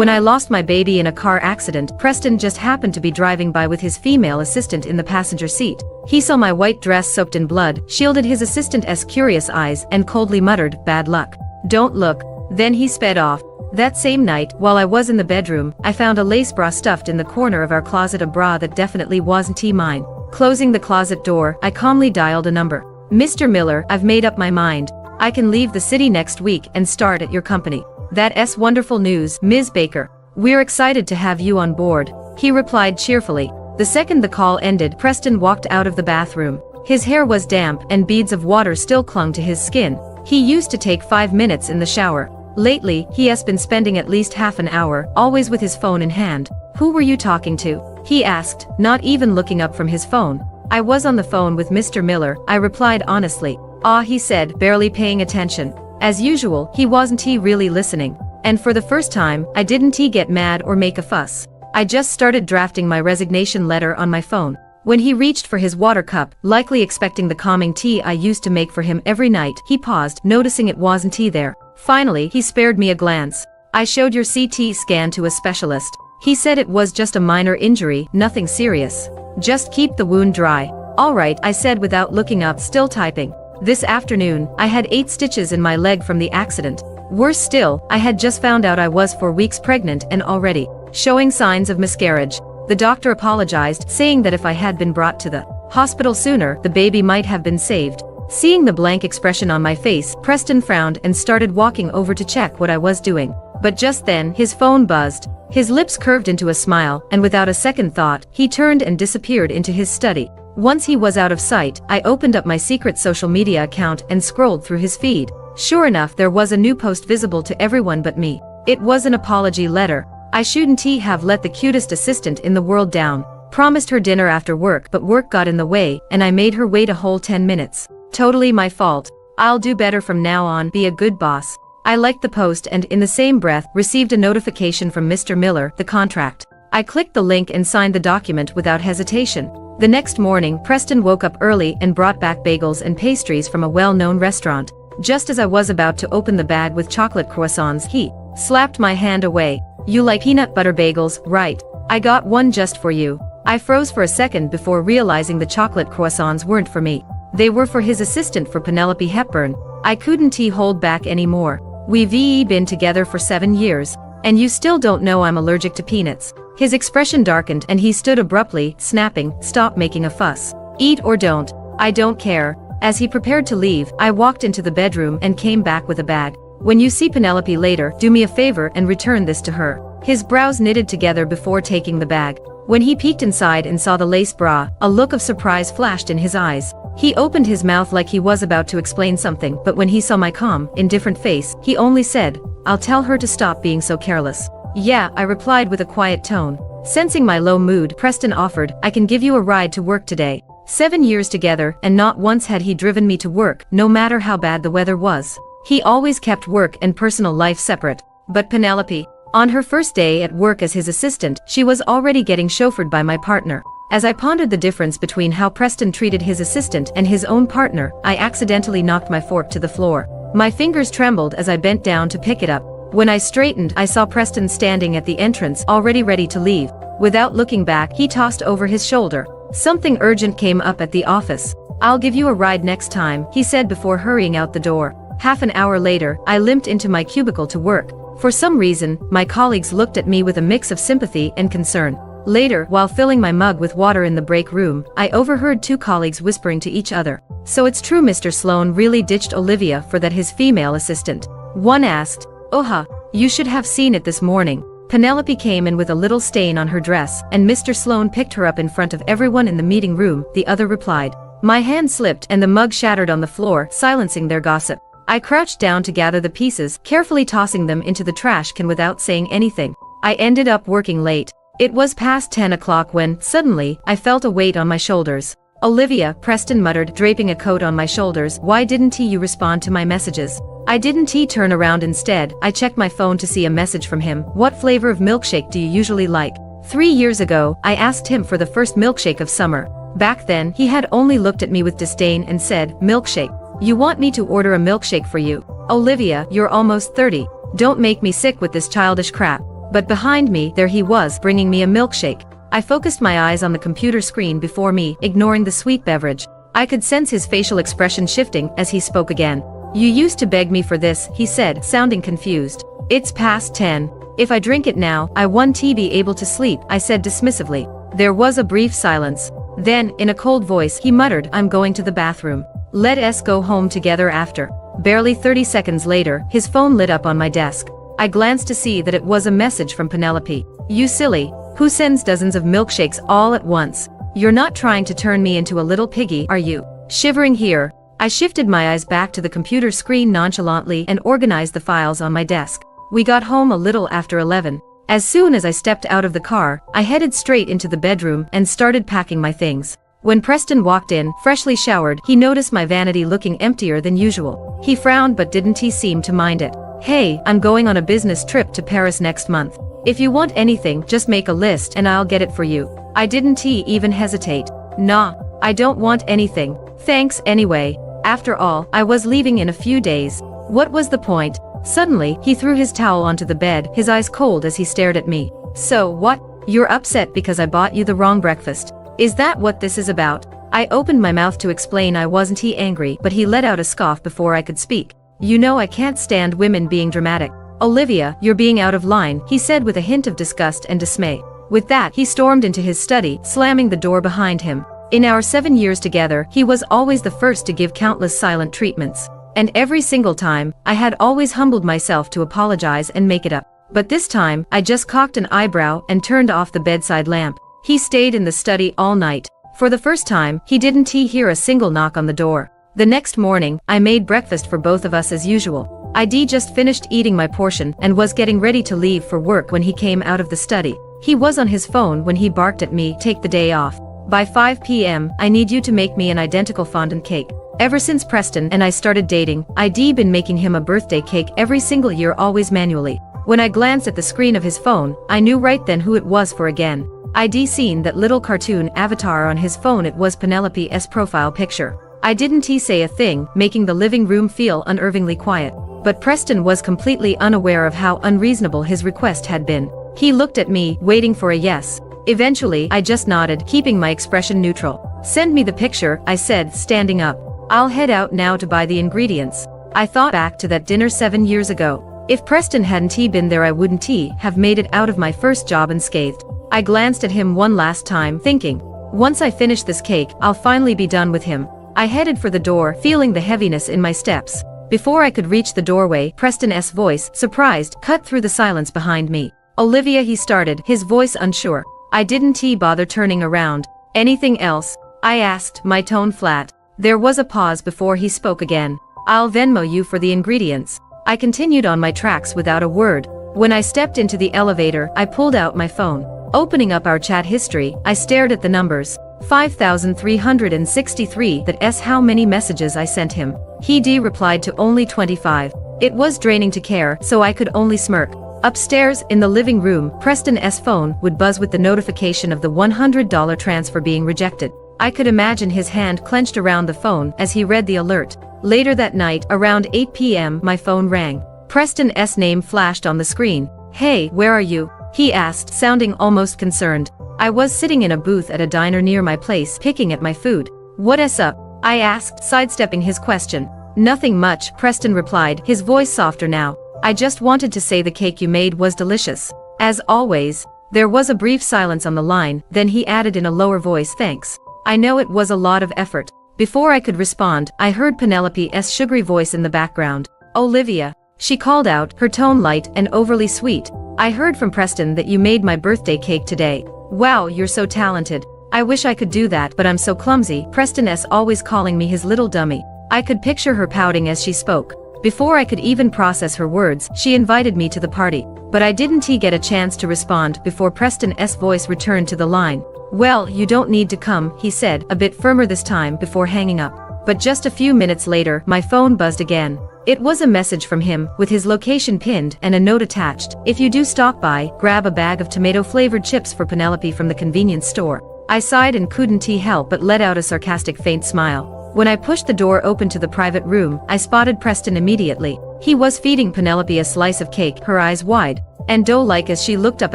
When I lost my baby in a car accident, Preston just happened to be driving by with his female assistant in the passenger seat. He saw my white dress soaked in blood, shielded his assistant's curious eyes, and coldly muttered, "Bad luck. Don't look." Then he sped off. That same night, while I was in the bedroom, I found a lace bra stuffed in the corner of our closet, a bra that definitely wasn't mine. Closing the closet door, I calmly dialed a number. "Mr. Miller, I've made up my mind. I can leave the city next week and start at your company." "That's wonderful news, Ms. Baker. We're excited to have you on board," he replied cheerfully. The second the call ended, Preston walked out of the bathroom. His hair was damp and beads of water still clung to his skin. He used to take 5 minutes in the shower. Lately, he has been spending at least half an hour, always with his phone in hand. "Who were you talking to?" he asked, not even looking up from his phone. "I was on the phone with Mr. Miller," I replied honestly. "Ah," he said, barely paying attention. As usual, he wasn't really listening. And for the first time, I didn't get mad or make a fuss. I just started drafting my resignation letter on my phone. When he reached for his water cup, likely expecting the calming tea I used to make for him every night, he paused, noticing it wasn't there. Finally, he spared me a glance. "I showed your CT scan to a specialist. He said it was just a minor injury, nothing serious. Just keep the wound dry." "All right," I said without looking up, still typing. This afternoon, I had 8 stitches in my leg from the accident. Worse still, I had just found out I was 4 weeks pregnant and already showing signs of miscarriage. The doctor apologized, saying that if I had been brought to the hospital sooner, the baby might have been saved. Seeing the blank expression on my face, Preston frowned and started walking over to check what I was doing. But just then, his phone buzzed. His lips curved into a smile, and without a second thought, he turned and disappeared into his study. Once he was out of sight, I opened up my secret social media account and scrolled through his feed. Sure enough, there was a new post visible to everyone but me. It was an apology letter. "I shouldn't have let the cutest assistant in the world down. Promised her dinner after work, but work got in the way, and I made her wait a whole 10 minutes. Totally my fault. I'll do better from now on, be a good boss." I liked the post and, in the same breath, received a notification from Mr. Miller, the contract. I clicked the link and signed the document without hesitation. The next morning, Preston woke up early and brought back bagels and pastries from a well-known restaurant. Just as I was about to open the bag with chocolate croissants, he slapped my hand away. "You like peanut butter bagels, right? I got one just for you." I froze for a second before realizing the chocolate croissants weren't for me. They were for his assistant, for Penelope Hepburn. I couldn't hold back anymore. "We've been together for 7 years. And you still don't know I'm allergic to peanuts." His expression darkened and he stood abruptly, snapping, "Stop making a fuss. Eat or don't. I don't care." As he prepared to leave, I walked into the bedroom and came back with a bag. "When you see Penelope later, do me a favor and return this to her." His brows knitted together before taking the bag. When he peeked inside and saw the lace bra, a look of surprise flashed in his eyes. He opened his mouth like he was about to explain something, but when he saw my calm, indifferent face, he only said, "I'll tell her to stop being so careless." "Yeah," I replied with a quiet tone. Sensing my low mood, Preston offered, "I can give you a ride to work today." 7 years together, and not once had he driven me to work, no matter how bad the weather was. He always kept work and personal life separate. But Penelope, on her first day at work as his assistant, she was already getting chauffeured by my partner. As I pondered the difference between how Preston treated his assistant and his own partner, I accidentally knocked my fork to the floor. My fingers trembled as I bent down to pick it up. When I straightened, I saw Preston standing at the entrance, already ready to leave. Without looking back, he tossed over his shoulder, "Something urgent came up at the office. I'll give you a ride next time," he said before hurrying out the door. Half an hour later, I limped into my cubicle to work. For some reason, my colleagues looked at me with a mix of sympathy and concern. Later, while filling my mug with water in the break room, I overheard 2 colleagues whispering to each other, "So it's true Mr. Sloan really ditched Olivia for that his female assistant?" One asked, "Oha, you should have seen it this morning. Penelope came in with a little stain on her dress, and Mr. Sloan picked her up in front of everyone in the meeting room," the other replied. My hand slipped and the mug shattered on the floor, silencing their gossip. I crouched down to gather the pieces, carefully tossing them into the trash can without saying anything. I ended up working late. It was past 10 o'clock when, suddenly, I felt a weight on my shoulders. "Olivia," Preston muttered, draping a coat on my shoulders, "why didn't you respond to my messages?" I didn't turn around. Instead, I checked my phone to see a message from him. "What flavor of milkshake do you usually like?" 3 years ago, I asked him for the first milkshake of summer. Back then, he had only looked at me with disdain and said, "Milkshake? You want me to order a milkshake for you? Olivia, you're almost 30. Don't make me sick with this childish crap." But behind me, there he was, bringing me a milkshake. I focused my eyes on the computer screen before me, ignoring the sweet beverage. I could sense his facial expression shifting as he spoke again. "You used to beg me for this," he said, sounding confused. "It's past 10. If I drink it now, I won't be able to sleep," I said dismissively. There was a brief silence. Then, in a cold voice, he muttered, "I'm going to the bathroom. Let us go home together after." Barely 30 seconds later, his phone lit up on my desk. I glanced to see that it was a message from Penelope. "You silly. Who sends dozens of milkshakes all at once? You're not trying to turn me into a little piggy, are you?" Shivering here, I shifted my eyes back to the computer screen nonchalantly and organized the files on my desk. We got home a little after 11. As soon as I stepped out of the car, I headed straight into the bedroom and started packing my things. When Preston walked in, freshly showered, he noticed my vanity looking emptier than usual. He frowned, but didn't he seem to mind it. "Hey, I'm going on a business trip to Paris next month. If you want anything, just make a list and I'll get it for you." I didn't even hesitate. "Nah, I don't want anything. Thanks anyway. After all, I was leaving in a few days. What was the point?" Suddenly, he threw his towel onto the bed, his eyes cold as he stared at me. "So what? You're upset because I bought you the wrong breakfast? Is that what this is about?" I opened my mouth to explain I wasn't angry, but he let out a scoff before I could speak. "You know I can't stand women being dramatic. Olivia, you're being out of line," he said with a hint of disgust and dismay. With that, he stormed into his study, slamming the door behind him. In our 7 years together, he was always the first to give countless silent treatments. And every single time, I had always humbled myself to apologize and make it up. But this time, I just cocked an eyebrow and turned off the bedside lamp. He stayed in the study all night. For the first time, he didn't hear a single knock on the door. The next morning, I made breakfast for both of us as usual. I'd just finished eating my portion and was getting ready to leave for work when he came out of the study. He was on his phone when he barked at me, "Take the day off. By 5 p.m., I need you to make me an identical fondant cake." Ever since Preston and I started dating, I'd been making him a birthday cake every single year, always manually. When I glanced at the screen of his phone, I knew right then who it was for again. I'd seen that little cartoon avatar on his phone. It was Penelope's profile picture. I didn't say a thing, making the living room feel unnervingly quiet. But Preston was completely unaware of how unreasonable his request had been. He looked at me, waiting for a yes. Eventually, I just nodded, keeping my expression neutral. "Send me the picture," I said, standing up. "I'll head out now to buy the ingredients." I thought back to that dinner 7 years ago. If Preston hadn't been there, I wouldn't have made it out of my first job unscathed. I glanced at him one last time, thinking, once I finish this cake, I'll finally be done with him. I headed for the door, feeling the heaviness in my steps. Before I could reach the doorway, Preston's voice, surprised, cut through the silence behind me. "Olivia," he started, his voice unsure. I didn't bother turning around. "Anything else?" I asked, my tone flat. There was a pause before he spoke again. "I'll Venmo you for the ingredients." I continued on my tracks without a word. When I stepped into the elevator, I pulled out my phone. Opening up our chat history, I stared at the numbers. 5,363. That's how many messages I sent him. He replied to only 25. It was draining to care, so I could only smirk. Upstairs, in the living room, Preston's phone would buzz with the notification of the $100 transfer being rejected. I could imagine his hand clenched around the phone as he read the alert. Later that night, around 8 p.m., my phone rang. Preston's name flashed on the screen. "Hey, where are you?" he asked, sounding almost concerned. I was sitting in a booth at a diner near my place, picking at my food. "What's up?" I asked, sidestepping his question. "Nothing much," Preston replied, his voice softer now. "I just wanted to say the cake you made was delicious. As always." There was a brief silence on the line, then he added in a lower voice, "Thanks. I know it was a lot of effort." Before I could respond, I heard Penelope's sugary voice in the background. "Olivia," she called out, her tone light and overly sweet. "I heard from Preston that you made my birthday cake today. Wow, you're so talented. I wish I could do that, but I'm so clumsy." Preston's always calling me his little dummy. I could picture her pouting as she spoke. Before I could even process her words, she invited me to the party. But I didn't get a chance to respond before Preston's voice returned to the line. "Well, you don't need to come," he said, a bit firmer this time, before hanging up. But just a few minutes later, my phone buzzed again. It was a message from him, with his location pinned and a note attached. "If you do stop by, grab a bag of tomato-flavored chips for Penelope from the convenience store." I sighed and couldn't help but let out a sarcastic faint smile. When I pushed the door open to the private room, I spotted Preston immediately. He was feeding Penelope a slice of cake, her eyes wide. and doe-like as she looked up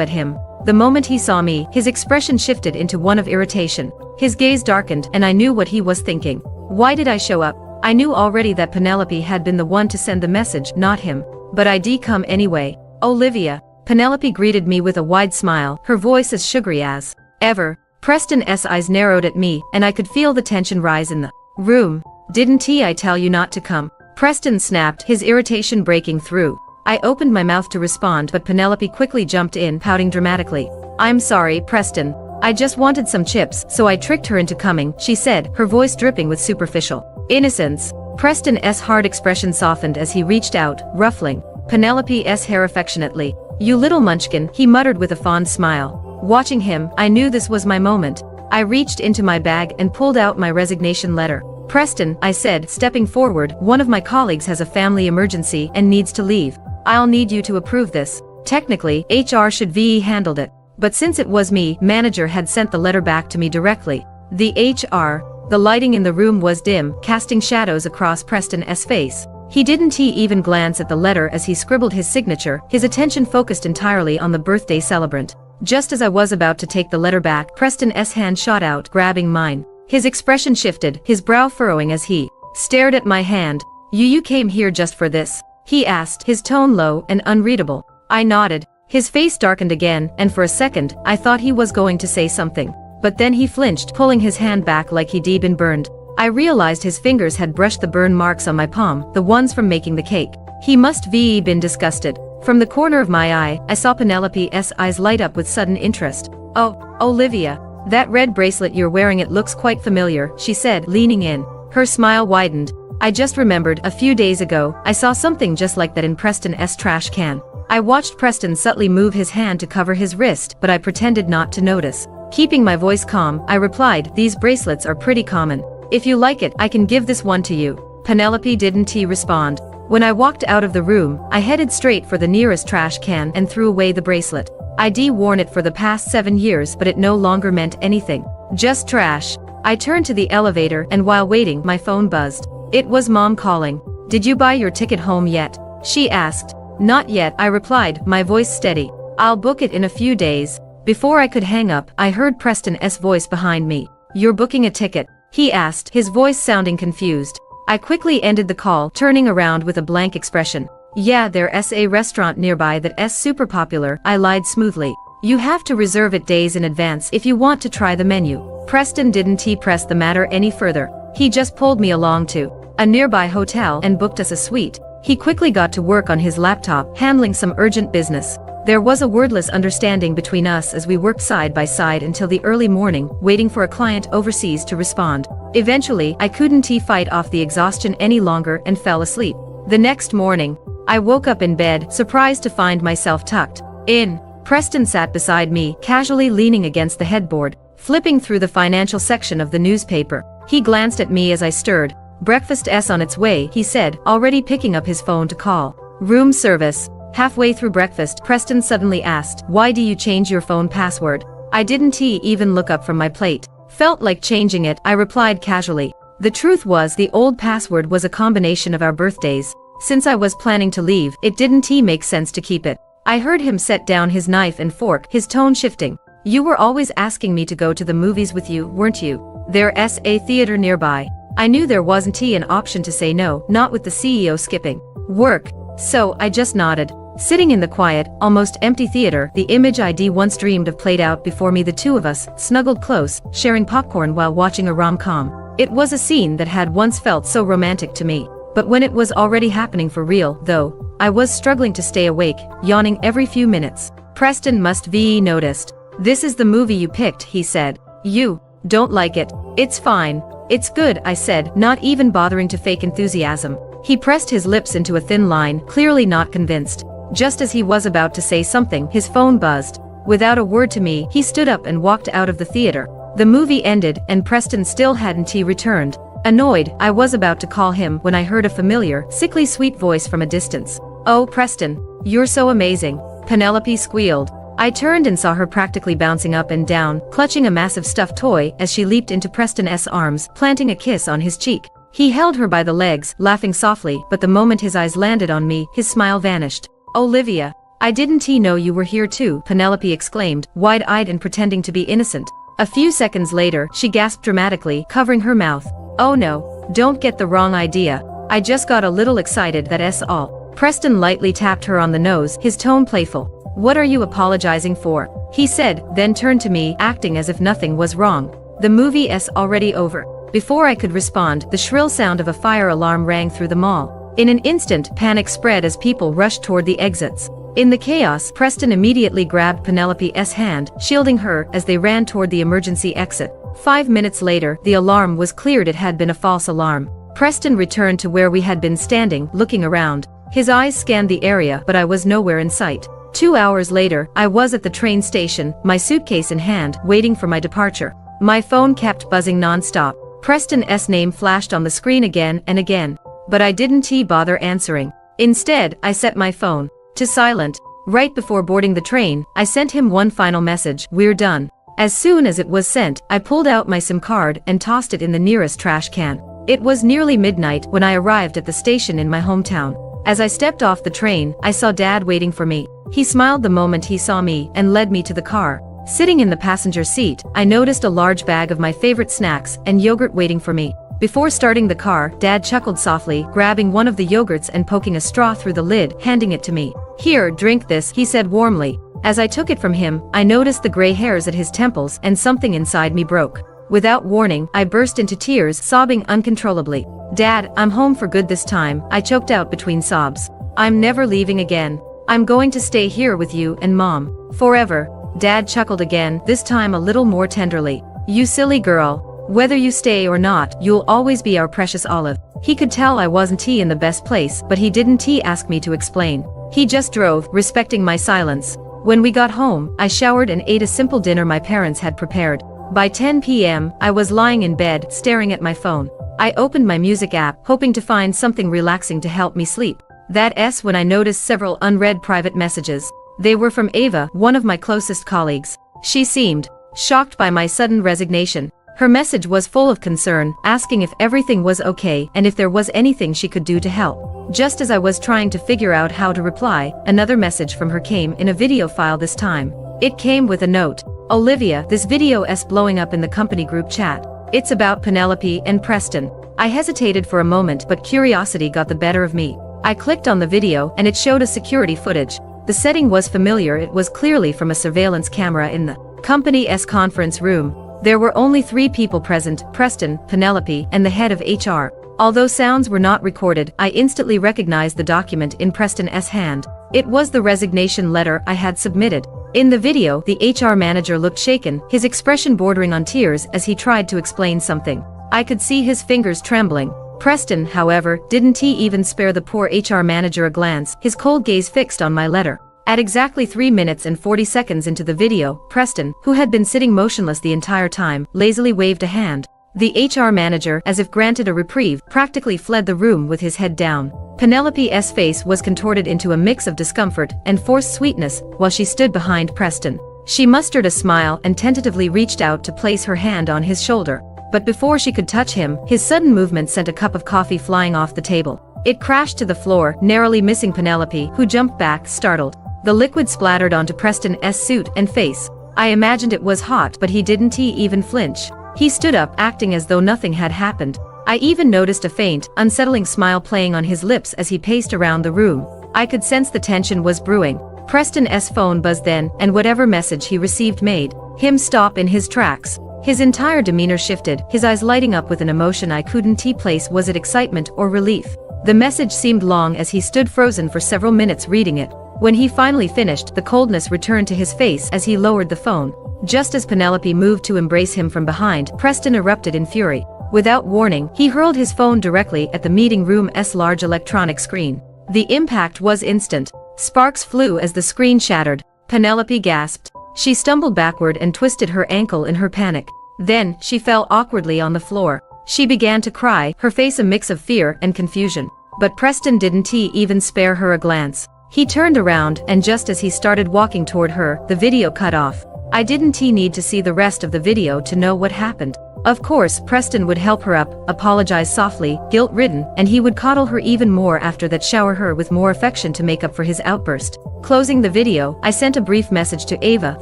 at him. The moment he saw me, his expression shifted into one of irritation. His gaze darkened, and I knew what he was thinking. Why did I show up? I knew already that Penelope had been the one to send the message, not him. But I'd come anyway. Olivia. Penelope greeted me with a wide smile, her voice as sugary as ever. Preston's eyes narrowed at me, and I could feel the tension rise in the room. Didn't I tell you not to come? Preston snapped, his irritation breaking through. I opened my mouth to respond, but Penelope quickly jumped in, pouting dramatically. I'm sorry, Preston. I just wanted some chips, so I tricked her into coming, she said, her voice dripping with superficial innocence. Preston's hard expression softened as he reached out, ruffling Penelope's hair affectionately. You little munchkin, he muttered with a fond smile. Watching him, I knew this was my moment. I reached into my bag and pulled out my resignation letter. Preston, I said, stepping forward, one of my colleagues has a family emergency and needs to leave. I'll need you to approve this. Technically, HR should have handled it. But since it was me, manager had sent the letter back to me directly. The lighting in the room was dim, casting shadows across Preston's face. He didn't even glance at the letter as he scribbled his signature, his attention focused entirely on the birthday celebrant. Just as I was about to take the letter back, Preston's hand shot out, grabbing mine. His expression shifted, his brow furrowing as he stared at my hand. You came here just for this? He asked, his tone low and unreadable. I nodded. His face darkened again, and for a second, I thought he was going to say something. But then he flinched, pulling his hand back like he'd been burned. I realized his fingers had brushed the burn marks on my palm, the ones from making the cake. He must have been disgusted. From the corner of my eye, I saw Penelope's eyes light up with sudden interest. Oh, Olivia. That red bracelet you're wearing, it looks quite familiar, she said, leaning in. Her smile widened. I just remembered, a few days ago, I saw something just like that in Preston's trash can. I watched Preston subtly move his hand to cover his wrist, but I pretended not to notice. Keeping my voice calm, I replied, these bracelets are pretty common. If you like it, I can give this one to you. Penelope didn't respond. When I walked out of the room, I headed straight for the nearest trash can and threw away the bracelet. I'd worn it for the past 7 years, but it no longer meant anything. Just trash. I turned to the elevator, and while waiting, my phone buzzed. It was Mom calling. Did you buy your ticket home yet? She asked. Not yet, I replied, my voice steady. I'll book it in a few days. Before I could hang up, I heard Preston's voice behind me. You're booking a ticket? He asked, his voice sounding confused. I quickly ended the call, turning around with a blank expression. Yeah, there's a restaurant nearby that's super popular, I lied smoothly. You have to reserve it days in advance if you want to try the menu. Preston didn't press the matter any further. He just pulled me along to a nearby hotel and booked us a suite. He quickly got to work on his laptop, handling some urgent business. There was a wordless understanding between us as we worked side by side until the early morning, waiting for a client overseas to respond. Eventually, I couldn't fight off the exhaustion any longer and fell asleep. The next morning, I woke up in bed, surprised to find myself tucked in. Preston sat beside me, casually leaning against the headboard, flipping through the financial section of the newspaper. He glanced at me as I stirred. Breakfast's on its way, he said, already picking up his phone to call room service. Halfway through breakfast, Preston suddenly asked, why do you change your phone password? I didn't even look up from my plate. Felt like changing it, I replied casually. The truth was, the old password was a combination of our birthdays. Since I was planning to leave, it didn't make sense to keep it. I heard him set down his knife and fork, his tone shifting. You were always asking me to go to the movies with you, weren't you? There's a theater nearby. I knew there wasn't an option to say no, not with the CEO skipping work. So, I just nodded. Sitting in the quiet, almost empty theater, the image I'd once dreamed of played out before me, the two of us, snuggled close, sharing popcorn while watching a rom-com. It was a scene that had once felt so romantic to me. But when it was already happening for real, though, I was struggling to stay awake, yawning every few minutes. Preston must have noticed. This is the movie you picked, he said. You don't like it. It's fine. It's good, I said, not even bothering to fake enthusiasm. He pressed his lips into a thin line, clearly not convinced. Just as he was about to say something, his phone buzzed. Without a word to me, he stood up and walked out of the theater. The movie ended, and Preston still hadn't returned. Annoyed, I was about to call him when I heard a familiar, sickly sweet voice from a distance. Oh, Preston, you're so amazing, Penelope squealed. I turned and saw her practically bouncing up and down, clutching a massive stuffed toy as she leaped into Preston's arms, planting a kiss on his cheek. He held her by the legs, laughing softly, but the moment his eyes landed on me, his smile vanished. Olivia. I didn't know you were here too, Penelope exclaimed, wide-eyed and pretending to be innocent. A few seconds later, she gasped dramatically, covering her mouth. Oh no, don't get the wrong idea. I just got a little excited, that's all. Preston lightly tapped her on the nose, his tone playful. What are you apologizing for? He said, then turned to me, acting as if nothing was wrong. The movie's already over. Before I could respond, the shrill sound of a fire alarm rang through the mall. In an instant, panic spread as people rushed toward the exits. In the chaos, Preston immediately grabbed Penelope's hand, shielding her as they ran toward the emergency exit. 5 minutes later, the alarm was cleared. It had been a false alarm. Preston returned to where we had been standing, looking around. His eyes scanned the area, but I was nowhere in sight. 2 hours later, I was at the train station, my suitcase in hand, waiting for my departure. My phone kept buzzing non-stop. Preston's name flashed on the screen again and again. But I didn't bother answering. Instead, I set my phone to silent. Right before boarding the train, I sent him one final message, "We're done." As soon as it was sent, I pulled out my SIM card and tossed it in the nearest trash can. It was nearly midnight when I arrived at the station in my hometown. As I stepped off the train, I saw Dad waiting for me. He smiled the moment he saw me and led me to the car. Sitting in the passenger seat, I noticed a large bag of my favorite snacks and yogurt waiting for me. Before starting the car, Dad chuckled softly, grabbing one of the yogurts and poking a straw through the lid, handing it to me. "Here, drink this," he said warmly. As I took it from him, I noticed the gray hairs at his temples and something inside me broke. Without warning, I burst into tears, sobbing uncontrollably. "Dad, I'm home for good this time," I choked out between sobs. "I'm never leaving again. I'm going to stay here with you and Mom. Forever." Dad chuckled again, this time a little more tenderly. "You silly girl. Whether you stay or not, you'll always be our precious Olive." He could tell I wasn't in the best place, but he didn't ask me to explain. He just drove, respecting my silence. When we got home, I showered and ate a simple dinner my parents had prepared. By 10 p.m., I was lying in bed, staring at my phone. I opened my music app, hoping to find something relaxing to help me sleep. That's when I noticed several unread private messages. They were from Ava, one of my closest colleagues. She seemed shocked by my sudden resignation. Her message was full of concern, asking if everything was okay and if there was anything she could do to help. Just as I was trying to figure out how to reply, another message from her came in a video file this time. It came with a note. "Olivia, this video's blowing up in the company group chat. It's about Penelope and Preston." I hesitated for a moment, but curiosity got the better of me. I clicked on the video and it showed a security footage. The setting was familiar. It was clearly from a surveillance camera in the company's conference room. There were only 3 people present, Preston, Penelope, and the head of HR. Although sounds were not recorded, I instantly recognized the document in Preston's hand. It was the resignation letter I had submitted. In the video, the HR manager looked shaken, his expression bordering on tears as he tried to explain something. I could see his fingers trembling. Preston, however, didn't even spare the poor HR manager a glance, his cold gaze fixed on my letter. At exactly 3 minutes and 40 seconds into the video, Preston, who had been sitting motionless the entire time, lazily waved a hand. The HR manager, as if granted a reprieve, practically fled the room with his head down. Penelope's face was contorted into a mix of discomfort and forced sweetness while she stood behind Preston. She mustered a smile and tentatively reached out to place her hand on his shoulder. But before she could touch him, his sudden movement sent a cup of coffee flying off the table. It crashed to the floor, narrowly missing Penelope, who jumped back, startled. The liquid splattered onto Preston's suit and face. I imagined it was hot, but he didn't even flinch. He stood up, acting as though nothing had happened. I even noticed a faint, unsettling smile playing on his lips as he paced around the room. I could sense the tension was brewing. Preston's phone buzzed then, and whatever message he received made him stop in his tracks. His entire demeanor shifted, his eyes lighting up with an emotion I couldn't place. Was it excitement or relief? The message seemed long as he stood frozen for several minutes reading it. When he finally finished, the coldness returned to his face as he lowered the phone. Just as Penelope moved to embrace him from behind, Preston erupted in fury. Without warning, he hurled his phone directly at the meeting room's large electronic screen. The impact was instant. Sparks flew as the screen shattered. Penelope gasped. She stumbled backward and twisted her ankle in her panic. Then, she fell awkwardly on the floor. She began to cry, her face a mix of fear and confusion. But Preston didn't even spare her a glance. He turned around, and just as he started walking toward her, the video cut off. I didn't need to see the rest of the video to know what happened. Of course, Preston would help her up, apologize softly, guilt-ridden, and he would coddle her even more after that, shower her with more affection to make up for his outburst. Closing the video, I sent a brief message to Ava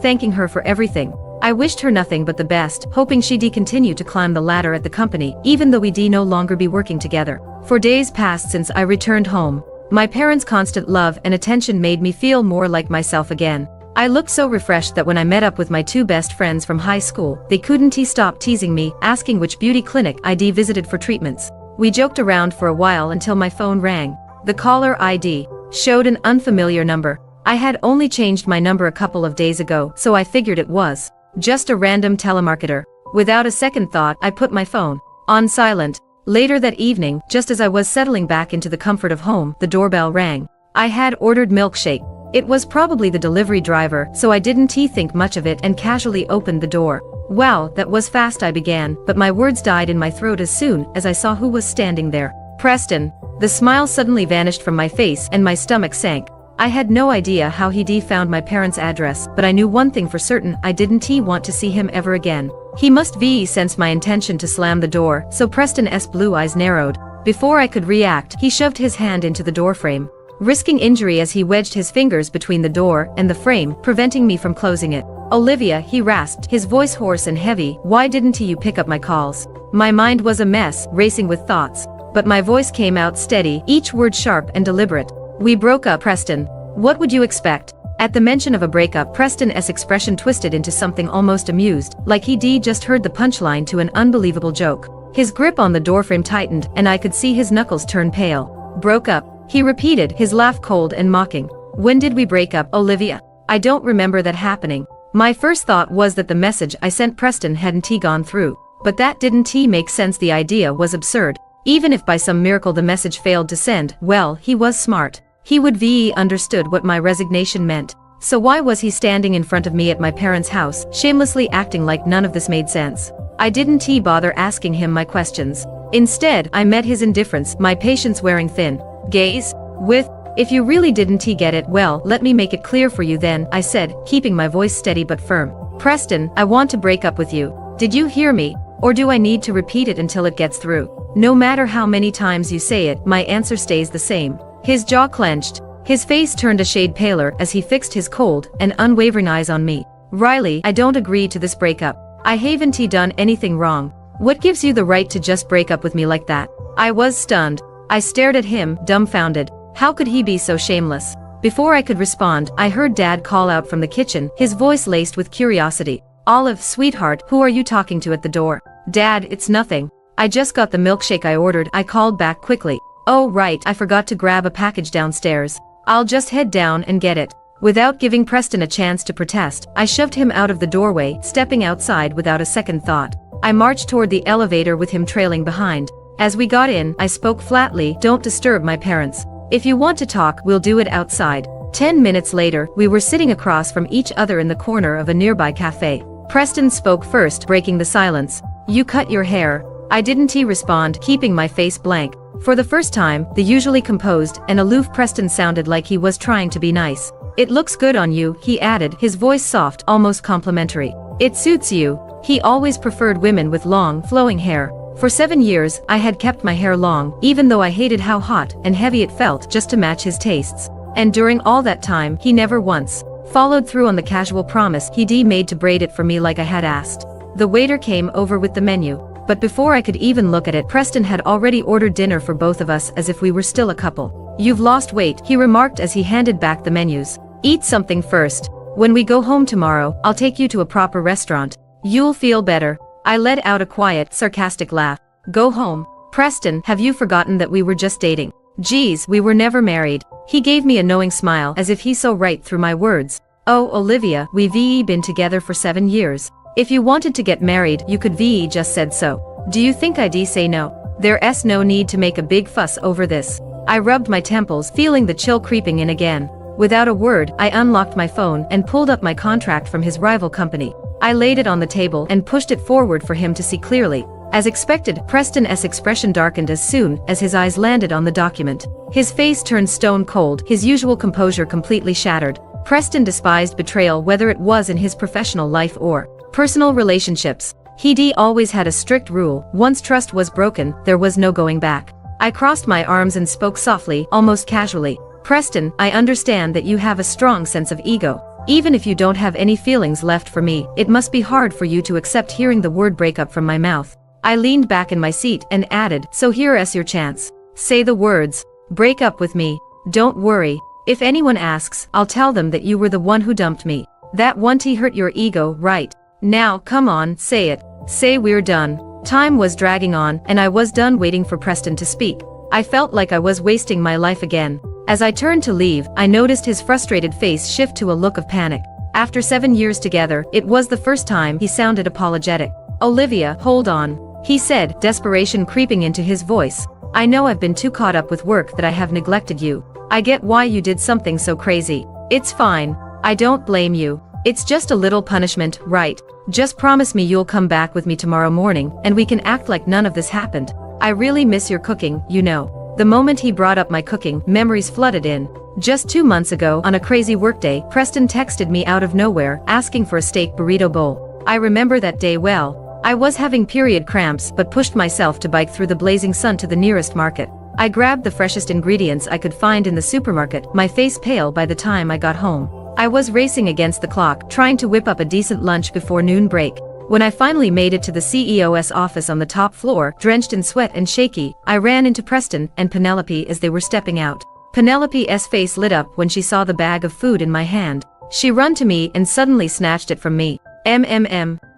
thanking her for everything. I wished her nothing but the best, hoping she'd continue to climb the ladder at the company, even though we'd no longer be working together. For days passed since I returned home. My parents' constant love and attention made me feel more like myself again. I looked so refreshed that when I met up with my two best friends from high school, they couldn't stop teasing me, asking which beauty clinic I'd visited for treatments. We joked around for a while until my phone rang. The caller ID showed an unfamiliar number. I had only changed my number a couple of days ago, so I figured it was just a random telemarketer. Without a second thought, I put my phone on silent. Later that evening, just as I was settling back into the comfort of home, the doorbell rang. I had ordered milkshake. It was probably the delivery driver, so I didn't think much of it and casually opened the door. Wow, that was fast, I began, but my words died in my throat as soon as I saw who was standing there. Preston. The smile suddenly vanished from my face and my stomach sank. I had no idea how he'd found my parents' address, but I knew one thing for certain: I didn't want to see him ever again. He must sense my intention to slam the door, so Preston's blue eyes narrowed. Before I could react, he shoved his hand into the doorframe, risking injury as he wedged his fingers between the door and the frame, preventing me from closing it. "Olivia," he rasped, his voice hoarse and heavy, "why didn't you pick up my calls?" My mind was a mess, racing with thoughts, but my voice came out steady, each word sharp and deliberate. "We broke up, Preston. What would you expect?" At the mention of a breakup, Preston's expression twisted into something almost amused, like he'd just heard the punchline to an unbelievable joke. His grip on the doorframe tightened, and I could see his knuckles turn pale. "Broke up," he repeated, his laugh cold and mocking. "When did we break up, Olivia? I don't remember that happening." My first thought was that the message I sent Preston hadn't gone through, but that didn't make sense. The idea was absurd. Even if by some miracle the message failed to send, well, he was smart. He would understood what my resignation meant. So why was he standing in front of me at my parents' house, shamelessly acting like none of this made sense? I didn't bother asking him my questions. Instead, I met his indifference, my patience wearing thin. Gaze? With, "If you really didn't get it, well, let me make it clear for you then," I said, keeping my voice steady but firm. "Preston, I want to break up with you. Did you hear me? Or do I need to repeat it until it gets through? No matter how many times you say it, my answer stays the same." His jaw clenched. His face turned a shade paler as he fixed his cold and unwavering eyes on me. "Riley, I don't agree to this breakup. I haven't done anything wrong. What gives you the right to just break up with me like that?" I was stunned. I stared at him, dumbfounded. How could he be so shameless? Before I could respond, I heard Dad call out from the kitchen, his voice laced with curiosity. "Olive, sweetheart, who are you talking to at the door?" "Dad, it's nothing. I just got the milkshake I ordered," I called back quickly. "Oh right, I forgot to grab a package downstairs. I'll just head down and get it." Without giving Preston a chance to protest, I shoved him out of the doorway, stepping outside without a second thought. I marched toward the elevator with him trailing behind. As we got in, I spoke flatly, "Don't disturb my parents. If you want to talk, we'll do it outside." 10 minutes later, we were sitting across from each other in the corner of a nearby cafe. Preston spoke first, breaking the silence. "You cut your hair." I didn't respond, keeping my face blank. For the first time, the usually composed and aloof Preston sounded like he was trying to be nice. "It looks good on you," he added, his voice soft, almost complimentary. "It suits you." He always preferred women with long, flowing hair. For 7 years, I had kept my hair long, even though I hated how hot and heavy it felt just to match his tastes. And during all that time, he never once followed through on the casual promise he'd made to braid it for me like I had asked. The waiter came over with the menu. But before I could even look at it, Preston had already ordered dinner for both of us as if we were still a couple. "You've lost weight," he remarked as he handed back the menus. "Eat something first. When we go home tomorrow, I'll take you to a proper restaurant. You'll feel better." I let out a quiet, sarcastic laugh. "Go home? Preston, have you forgotten that we were just dating? Geez, we were never married." He gave me a knowing smile as if he saw right through my words. "Oh, Olivia, we've been together for 7 years. If you wanted to get married, you could just said so. Do you think I'd say no? There's no need to make a big fuss over this." I rubbed my temples, feeling the chill creeping in again. Without a word, I unlocked my phone and pulled up my contract from his rival company. I laid it on the table and pushed it forward for him to see clearly. As expected, Preston's expression darkened as soon as his eyes landed on the document. His face turned stone cold, his usual composure completely shattered. Preston despised betrayal, whether it was in his professional life or personal relationships. He always had a strict rule: once trust was broken, there was no going back. I crossed my arms and spoke softly, almost casually. Preston, I understand that you have a strong sense of ego. Even if you don't have any feelings left for me, it must be hard for you to accept hearing the word breakup from my mouth. I leaned back in my seat and added, so here's your chance. Say the words. Break up with me. Don't worry. If anyone asks, I'll tell them that you were the one who dumped me. That one tea hurt your ego, right? Now, come on, say it. Say we're done. Time was dragging on, and I was done waiting for Preston to speak. I felt like I was wasting my life again. As I turned to leave, I noticed his frustrated face shift to a look of panic. After 7 years together, it was the first time he sounded apologetic. Olivia, hold on, he said, desperation creeping into his voice. I know I've been too caught up with work that I have neglected you. I get why you did something so crazy. It's fine. I don't blame you. It's just a little punishment, right? Just promise me you'll come back with me tomorrow morning, and we can act like none of this happened. I really miss your cooking, you know. The moment he brought up my cooking, memories flooded in. Just 2 months ago, on a crazy workday, Preston texted me out of nowhere, asking for a steak burrito bowl. I remember that day well. I was having period cramps, but pushed myself to bike through the blazing sun to the nearest market. I grabbed the freshest ingredients I could find in the supermarket, my face pale by the time I got home. I was racing against the clock, trying to whip up a decent lunch before noon break. When I finally made it to the CEO's office on the top floor, drenched in sweat and shaky, I ran into Preston and Penelope as they were stepping out. Penelope's face lit up when she saw the bag of food in my hand. She ran to me and suddenly snatched it from me.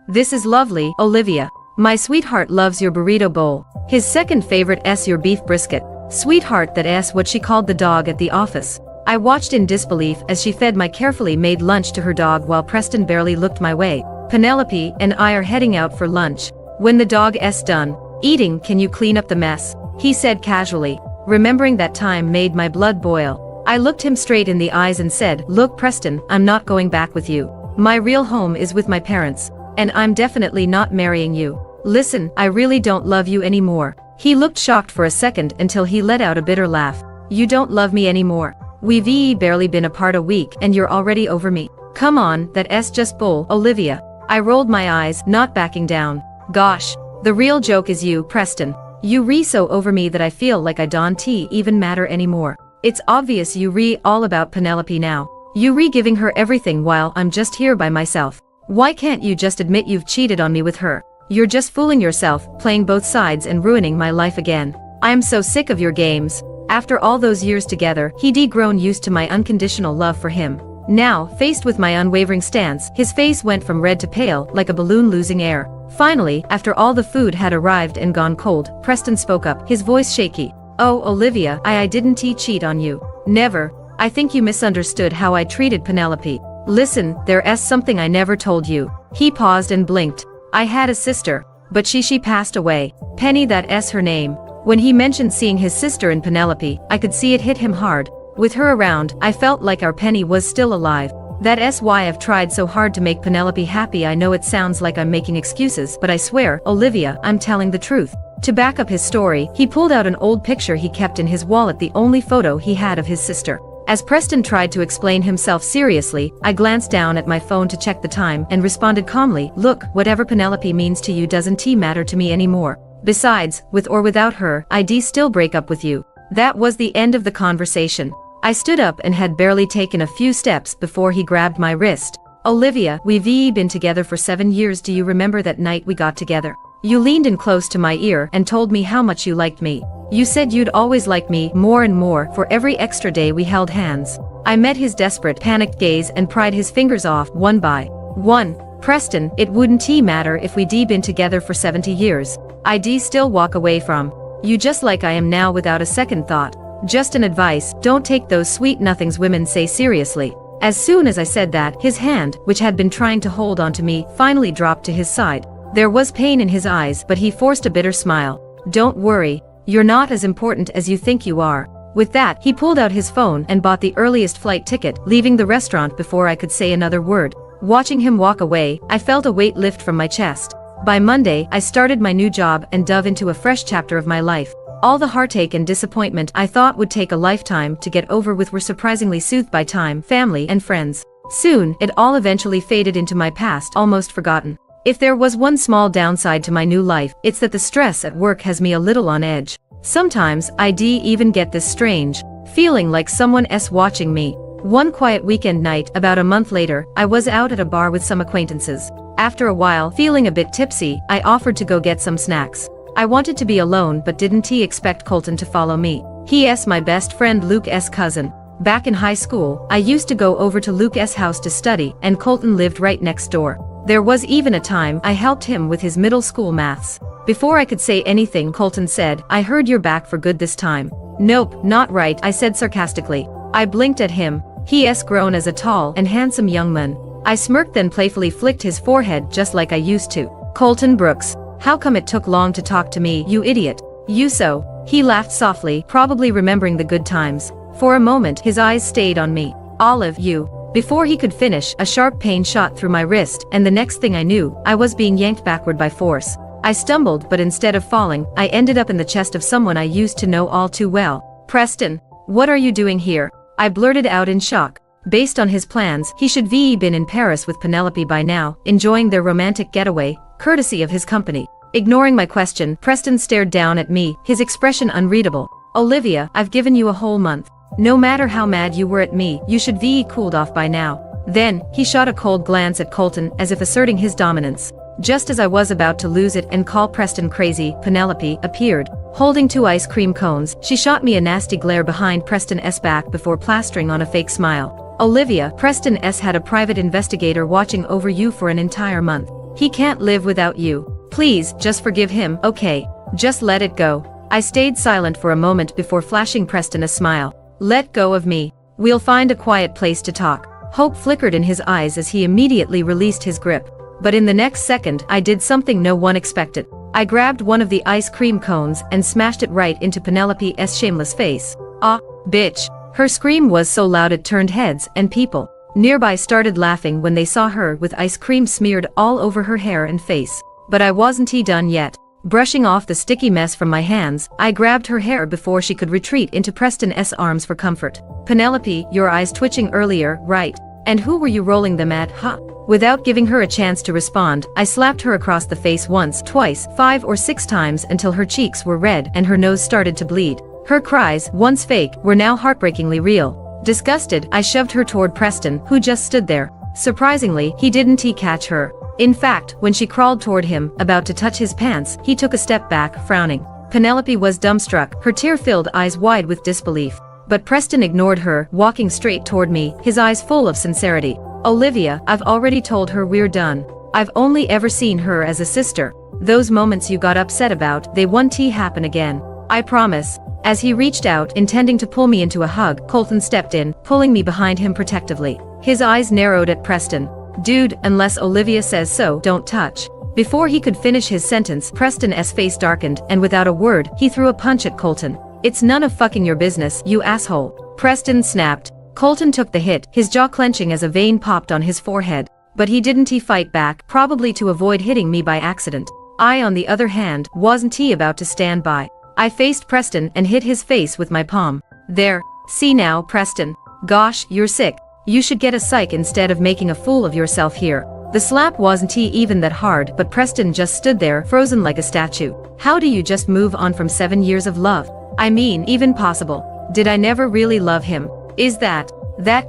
This is lovely, Olivia. My sweetheart loves your burrito bowl. His second favorite is your beef brisket. Sweetheart, that is what she called the dog at the office. I watched in disbelief as she fed my carefully made lunch to her dog while Preston barely looked my way. Penelope and I are heading out for lunch. When the dog is done eating, can you clean up the mess? He said casually. Remembering that time made my blood boil. I looked him straight in the eyes and said, look Preston, I'm not going back with you. My real home is with my parents. And I'm definitely not marrying you. Listen, I really don't love you anymore. He looked shocked for a second until he let out a bitter laugh. You don't love me anymore. We've barely been apart a week and you're already over me. Come on, that's just bull, Olivia. I rolled my eyes, not backing down. Gosh, the real joke is you, Preston. You so over me that I feel like I don't even matter anymore. It's obvious you all about Penelope now. You giving her everything while I'm just here by myself. Why can't you just admit you've cheated on me with her? You're just fooling yourself, playing both sides and ruining my life again. I'm so sick of your games. After all those years together, he'd grown used to my unconditional love for him. Now, faced with my unwavering stance, his face went from red to pale, like a balloon losing air. Finally, after all the food had arrived and gone cold, Preston spoke up, his voice shaky. Oh, Olivia, I didn't cheat on you. Never. I think you misunderstood how I treated Penelope. Listen, there's something I never told you. He paused and blinked. I had a sister, but she passed away. Penny, that's her name. When he mentioned seeing his sister in Penelope, I could see it hit him hard. With her around, I felt like our Penny was still alive. That's why I've tried so hard to make Penelope happy. I know it sounds like I'm making excuses, but I swear, Olivia, I'm telling the truth. To back up his story, he pulled out an old picture he kept in his wallet, the only photo he had of his sister. As Preston tried to explain himself seriously, I glanced down at my phone to check the time and responded calmly, look, whatever Penelope means to you doesn't matter to me anymore. Besides, with or without her, I'd still break up with you. That was the end of the conversation. I stood up and had barely taken a few steps before he grabbed my wrist. Olivia, we've been together for 7 years. Do you remember that night we got together? You leaned in close to my ear and told me how much you liked me. You said you'd always like me more and more for every extra day we held hands. I met his desperate, panicked gaze and pried his fingers off one by one. Preston, it wouldn't matter if we'd been together for 70 years. I'd still walk away from you just like I am now without a second thought. Just an advice, don't take those sweet nothings women say seriously. As soon as I said that, his hand, which had been trying to hold onto me, finally dropped to his side. There was pain in his eyes, but he forced a bitter smile. Don't worry, you're not as important as you think you are. With that, he pulled out his phone and bought the earliest flight ticket, leaving the restaurant before I could say another word. Watching him walk away, I felt a weight lift from my chest. By Monday, I started my new job and dove into a fresh chapter of my life. All the heartache and disappointment I thought would take a lifetime to get over with were surprisingly soothed by time, family, and friends. Soon, it all eventually faded into my past, almost forgotten. If there was one small downside to my new life, it's that the stress at work has me a little on edge. Sometimes, I even get this strange feeling like someone else watching me. One quiet weekend night, about a month later, I was out at a bar with some acquaintances. After a while, feeling a bit tipsy, I offered to go get some snacks. I wanted to be alone but didn't expect Colton to follow me. He my best friend Luke's cousin. Back in high school, I used to go over to Luke's house to study, and Colton lived right next door. There was even a time I helped him with his middle school maths. Before I could say anything, Colton said, "I heard you're back for good this time." "Nope, not right," I said sarcastically. I blinked at him. He's grown as a tall and handsome young man. I smirked, then playfully flicked his forehead just like I used to. "Colton Brooks, how come it took long to talk to me, you idiot?" "You so." He laughed softly, probably remembering the good times. For a moment, his eyes stayed on me. "Olive, you." Before he could finish, a sharp pain shot through my wrist, and the next thing I knew, I was being yanked backward by force. I stumbled, but instead of falling, I ended up in the chest of someone I used to know all too well. "Preston, what are you doing here?" I blurted out in shock. Based on his plans, he should have been in Paris with Penelope by now, enjoying their romantic getaway, courtesy of his company. Ignoring my question, Preston stared down at me, his expression unreadable. "Olivia, I've given you a whole month. No matter how mad you were at me, you should have cooled off by now." Then, he shot a cold glance at Colton, as if asserting his dominance. Just as I was about to lose it and call Preston crazy, Penelope appeared. Holding 2 ice cream cones, she shot me a nasty glare behind Preston's back before plastering on a fake smile. "Olivia, Preston's had a private investigator watching over you for an entire month. He can't live without you. Please, just forgive him, okay? Just let it go." I stayed silent for a moment before flashing Preston a smile. "Let go of me. We'll find a quiet place to talk." Hope flickered in his eyes as he immediately released his grip. But in the next second, I did something no one expected. I grabbed one of the ice cream cones and smashed it right into Penelope's shameless face. "Ah, bitch." Her scream was so loud it turned heads, and people nearby started laughing when they saw her with ice cream smeared all over her hair and face. But I wasn't done yet. Brushing off the sticky mess from my hands, I grabbed her hair before she could retreat into Preston's arms for comfort. "Penelope, your eyes twitching earlier, right? And who were you rolling them at, huh?" Without giving her a chance to respond, I slapped her across the face once, twice, 5 or 6 times until her cheeks were red and her nose started to bleed. Her cries, once fake, were now heartbreakingly real. Disgusted, I shoved her toward Preston, who just stood there. Surprisingly, he didn't catch her. In fact, when she crawled toward him, about to touch his pants, he took a step back, frowning. Penelope was dumbstruck, her tear-filled eyes wide with disbelief. But Preston ignored her, walking straight toward me, his eyes full of sincerity. "Olivia, I've already told her we're done. I've only ever seen her as a sister. Those moments you got upset about, they won't happen again. I promise." As he reached out, intending to pull me into a hug, Colton stepped in, pulling me behind him protectively. His eyes narrowed at Preston. "Dude, unless Olivia says so, don't touch." Before he could finish his sentence, Preston's face darkened, and without a word, he threw a punch at Colton. "It's none of fucking your business, you asshole." Preston snapped. Colton took the hit, his jaw clenching as a vein popped on his forehead. But he didn't fight back, probably to avoid hitting me by accident. I, on the other hand, wasn't about to stand by. I faced Preston and hit his face with my palm. "There. See now, Preston. Gosh, you're sick. You should get a psych instead of making a fool of yourself here." The slap wasn't even that hard, but Preston just stood there, frozen like a statue. How do you just move on from 7 years of love? I mean, even possible. Did I never really love him? Is that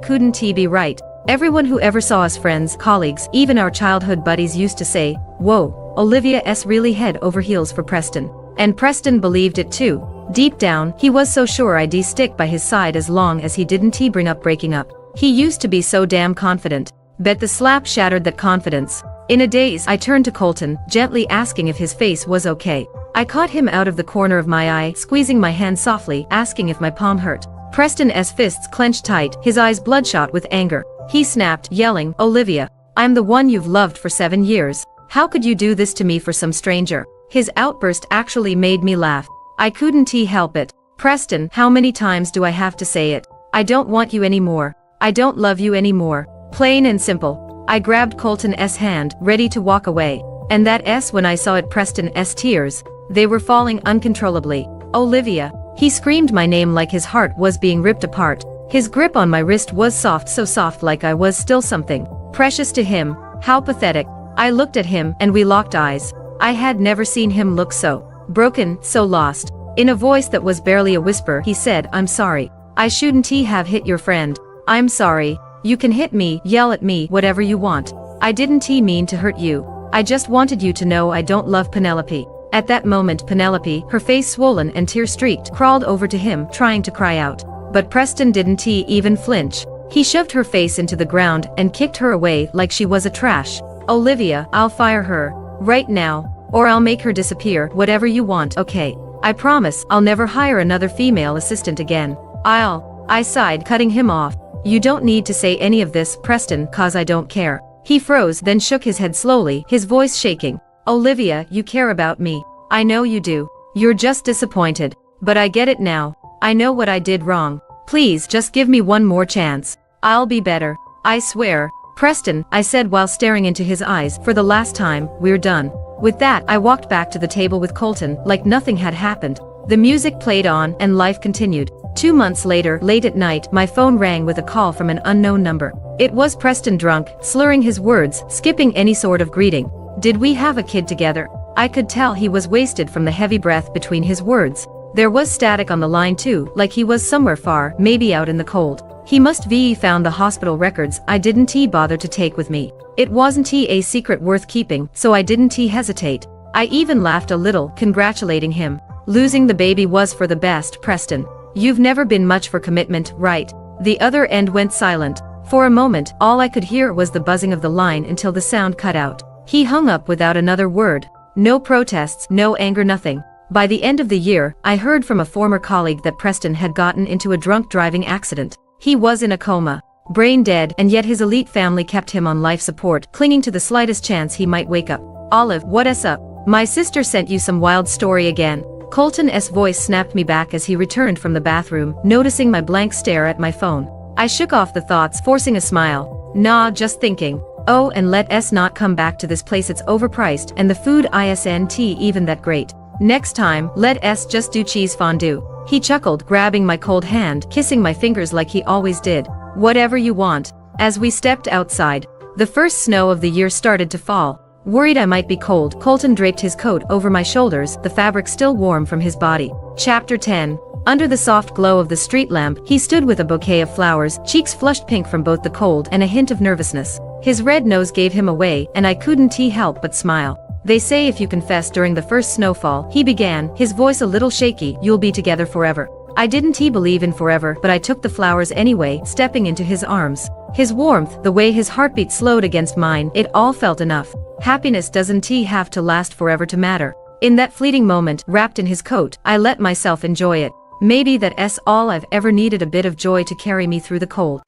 couldn't be right? Everyone who ever saw us friends, colleagues, even our childhood buddies used to say, "Whoa, Olivia's really head over heels for Preston." And Preston believed it too. Deep down, he was so sure I'd stick by his side as long as he didn't bring up breaking up. He used to be so damn confident. Bet the slap shattered that confidence. In a daze, I turned to Colton, gently asking if his face was okay. I caught him out of the corner of my eye, squeezing my hand softly, asking if my palm hurt. Preston's fists clenched tight, his eyes bloodshot with anger. He snapped, yelling, "Olivia, I'm the one you've loved for 7 years. How could you do this to me for some stranger?" His outburst actually made me laugh. I couldn't help it. "Preston, how many times do I have to say it? I don't want you anymore. I don't love you anymore. Plain and simple." I grabbed Colton's hand, ready to walk away. And when I saw it, Preston's tears, they were falling uncontrollably. Olivia. He screamed my name like his heart was being ripped apart. His grip on my wrist was soft, so soft, like I was still something precious to him. How pathetic. I looked at him and we locked eyes. I had never seen him look so broken, so lost. In a voice that was barely a whisper, he said, "I'm sorry. I shouldn't have hit your friend. I'm sorry. You can hit me, yell at me, whatever you want. I didn't mean to hurt you. I just wanted you to know I don't love Penelope." At that moment Penelope, her face swollen and tear-streaked, crawled over to him, trying to cry out. But Preston didn't even flinch. He shoved her face into the ground and kicked her away like she was a trash. "Olivia, I'll fire her. Right now. Or I'll make her disappear, whatever you want, okay? I promise I'll never hire another female assistant again. I sighed, cutting him off. "You don't need to say any of this, Preston, cause I don't care." He froze, then shook his head slowly, his voice shaking. "Olivia, you care about me. I know you do. You're just disappointed. But I get it now. I know what I did wrong. Please just give me one more chance. I'll be better. I swear." "Preston," I said while staring into his eyes, "for the last time, we're done." With that, I walked back to the table with Colton, like nothing had happened. The music played on, and life continued. 2 months later, late at night, my phone rang with a call from an unknown number. It was Preston, drunk, slurring his words, skipping any sort of greeting. "Did we have a kid together?" I could tell he was wasted from the heavy breath between his words. There was static on the line too, like he was somewhere far, maybe out in the cold. He must have found the hospital records I didn't bother to take with me. It wasn't a secret worth keeping, so I didn't hesitate. I even laughed a little, congratulating him. "Losing the baby was for the best, Preston. You've never been much for commitment, right?" The other end went silent. For a moment, all I could hear was the buzzing of the line until the sound cut out. He hung up without another word. No protests, no anger, nothing. By the end of the year, I heard from a former colleague that Preston had gotten into a drunk driving accident. He was in a coma, brain dead, and yet his elite family kept him on life support, clinging to the slightest chance he might wake up. "Olive, what's up? My sister sent you some wild story again." Colton's voice snapped me back as he returned from the bathroom, noticing my blank stare at my phone. I shook off the thoughts, forcing a smile. "Nah, just thinking. Oh, and let us not come back to this place, it's overpriced, and the food isn't even that great. Next time, let us just do cheese fondue." He chuckled, grabbing my cold hand, kissing my fingers like he always did. "Whatever you want." As we stepped outside, the first snow of the year started to fall. Worried I might be cold, Colton draped his coat over my shoulders, the fabric still warm from his body. Chapter 10. Under the soft glow of the street lamp, he stood with a bouquet of flowers, cheeks flushed pink from both the cold and a hint of nervousness. His red nose gave him away, and I couldn't help but smile. "They say if you confess during the first snowfall," he began, his voice a little shaky, "you'll be together forever." I didn't believe in forever, but I took the flowers anyway, stepping into his arms. His warmth, the way his heartbeat slowed against mine, it all felt enough. Happiness doesn't have to last forever to matter. In that fleeting moment, wrapped in his coat, I let myself enjoy it. Maybe that's all I've ever needed, a bit of joy to carry me through the cold.